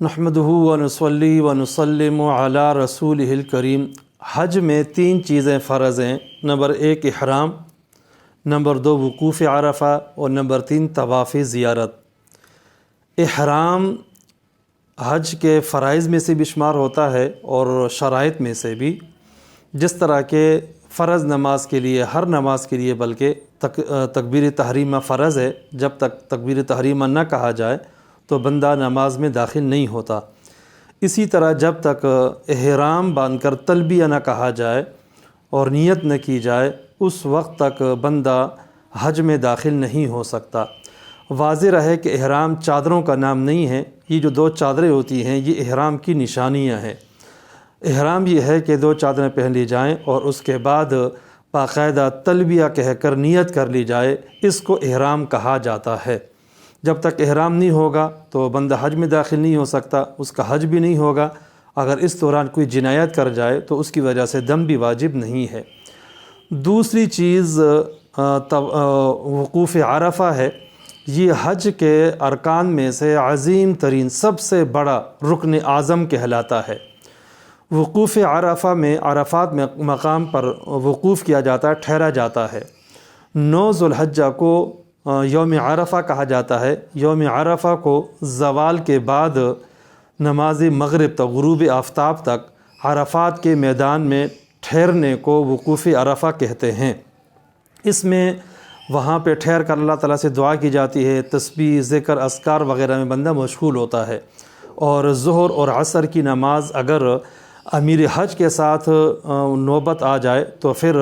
نحمدہ و نصلی و نسلم علی رسولہ الکریم۔ حج میں 3 چیزیں فرض ہیں۔ نمبر 1 احرام، نمبر 2 وقوف عرفہ اور نمبر 3 طواف زیارت۔ احرام حج کے فرائض میں سے بھی شمار ہوتا ہے اور شرائط میں سے بھی، جس طرح کہ فرض نماز کے لیے، ہر نماز کے لیے بلکہ تکبیر تحریمہ فرض ہے۔ جب تک تکبیر تحریمہ نہ کہا جائے تو بندہ نماز میں داخل نہیں ہوتا۔ اسی طرح جب تک احرام باندھ کر تلبیہ نہ کہا جائے اور نیت نہ کی جائے، اس وقت تک بندہ حج میں داخل نہیں ہو سکتا۔ واضح رہے کہ احرام چادروں کا نام نہیں ہے۔ یہ جو 2 چادریں ہوتی ہیں یہ احرام کی نشانیاں ہیں۔ احرام یہ ہے کہ 2 چادریں پہن لی جائیں اور اس کے بعد باقاعدہ تلبیہ کہہ کر نیت کر لی جائے، اس کو احرام کہا جاتا ہے۔ جب تک احرام نہیں ہوگا تو بندہ حج میں داخل نہیں ہو سکتا، اس کا حج بھی نہیں ہوگا۔ اگر اس دوران کوئی جنایت کر جائے تو اس کی وجہ سے دم بھی واجب نہیں ہے۔ دوسری چیز وقوف عرفہ ہے۔ یہ حج کے ارکان میں سے عظیم ترین، سب سے بڑا رکن اعظم کہلاتا ہے۔ وقوف عرفہ میں، عرفات میں مقام پر وقوف کیا جاتا ہے، ٹھہرا جاتا ہے۔ 9 ذو الحجہ کو یوم عرفہ کہا جاتا ہے۔ یوم عرفہ کو زوال کے بعد نماز مغرب تک، غروب آفتاب تک عرفات کے میدان میں ٹھہرنے کو وقوف عرفہ کہتے ہیں۔ اس میں وہاں پہ ٹھہر کر اللہ تعالیٰ سے دعا کی جاتی ہے، تسبیح، ذکر، اذکار وغیرہ میں بندہ مشغول ہوتا ہے۔ اور ظہر اور عصر کی نماز اگر امیر حج کے ساتھ نوبت آ جائے تو پھر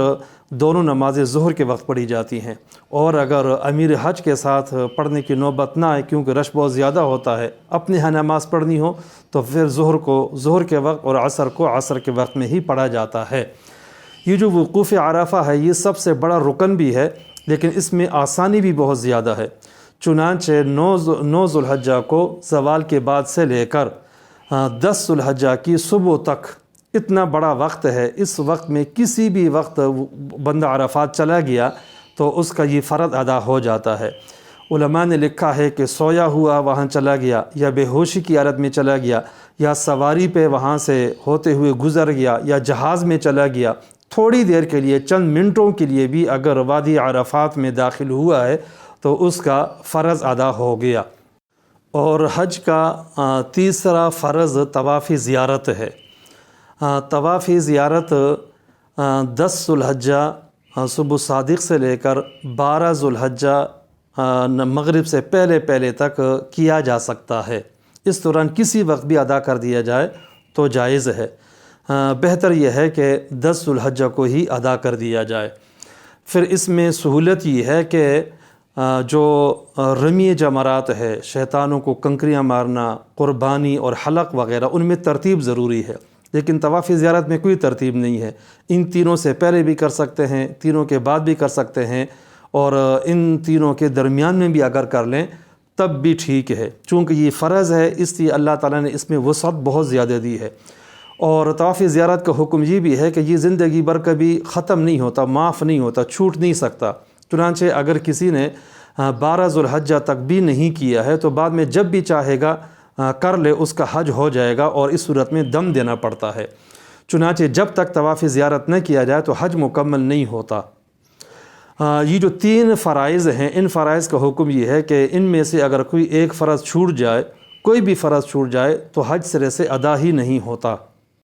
دونوں نمازیں ظہر کے وقت پڑھی جاتی ہیں، اور اگر امیر حج کے ساتھ پڑھنے کی نوبت نہ آئے کیونکہ رش بہت زیادہ ہوتا ہے، اپنے ہاں نماز پڑھنی ہو تو پھر ظہر کو ظہر کے وقت اور عصر کو عصر کے وقت میں ہی پڑھا جاتا ہے۔ یہ جو وقوف عرفہ ہے یہ سب سے بڑا رکن بھی ہے، لیکن اس میں آسانی بھی بہت زیادہ ہے۔ چنانچہ 9 ذو الحجہ کو زوال کے بعد سے لے کر 10 ذو الحجہ کی صبح تک اتنا بڑا وقت ہے۔ اس وقت میں کسی بھی وقت بندہ عرفات چلا گیا تو اس کا یہ فرض ادا ہو جاتا ہے۔ علماء نے لکھا ہے کہ سویا ہوا وہاں چلا گیا، یا بے ہوشی کی حالت میں چلا گیا، یا سواری پہ وہاں سے ہوتے ہوئے گزر گیا، یا جہاز میں چلا گیا، تھوڑی دیر کے لیے، چند منٹوں کے لیے بھی اگر وادی عرفات میں داخل ہوا ہے تو اس کا فرض ادا ہو گیا۔ اور حج کا تیسرا فرض طواف زیارت ہے۔ طواف زیارت 10 ذو الحجہ صبح صادق سے لے کر 12 ذو الحجہ مغرب سے پہلے تک کیا جا سکتا ہے۔ اس دوران کسی وقت بھی ادا کر دیا جائے تو جائز ہے۔ بہتر یہ ہے کہ 10 ذو الحجہ کو ہی ادا کر دیا جائے۔ پھر اس میں سہولت یہ ہے کہ جو رمی جمرات ہے، شیطانوں کو کنکریاں مارنا، قربانی اور حلق وغیرہ، ان میں ترتیب ضروری ہے، لیکن طواف زیارت میں کوئی ترتیب نہیں ہے۔ ان تینوں سے پہلے بھی کر سکتے ہیں، تینوں کے بعد بھی کر سکتے ہیں، اور ان تینوں کے درمیان میں بھی اگر کر لیں تب بھی ٹھیک ہے۔ چونکہ یہ فرض ہے اس لیے اللہ تعالیٰ نے اس میں وسعت بہت زیادہ دی ہے۔ اور طواف زیارت کا حکم یہ بھی ہے کہ یہ زندگی بھر کبھی ختم نہیں ہوتا، معاف نہیں ہوتا، چھوٹ نہیں سکتا۔ چنانچہ اگر کسی نے 12 ذو الحجہ تک بھی نہیں کیا ہے تو بعد میں جب بھی چاہے گا کر لے، اس کا حج ہو جائے گا، اور اس صورت میں دم دینا پڑتا ہے۔ چنانچہ جب تک طواف زیارت نہ کیا جائے تو حج مکمل نہیں ہوتا۔ یہ جو 3 فرائض ہیں، ان فرائض کا حکم یہ ہے کہ ان میں سے اگر کوئی ایک فرض چھوٹ جائے، کوئی بھی فرض چھوٹ جائے تو حج سرے سے ادا ہی نہیں ہوتا۔